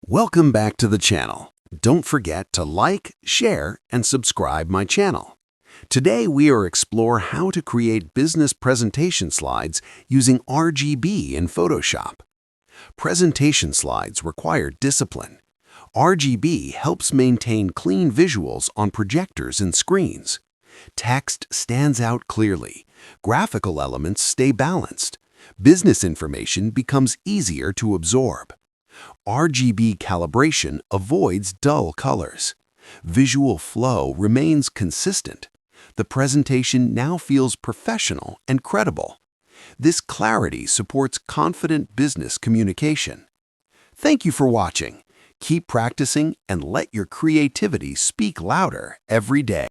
Welcome back to the channel. Don't forget to like, share, and subscribe my channel. Today we are explore how to create business presentation slides using RGB in Photoshop. Presentation slides require discipline. RGB helps maintain clean visuals on projectors and screens. Text stands out clearly. Graphical elements stay balanced. Business information becomes easier to absorb. RGB calibration avoids dull colors. Visual flow remains consistent. The presentation now feels professional and credible. This clarity supports confident business communication. Thank you for watching. Keep practicing and let your creativity speak louder every day.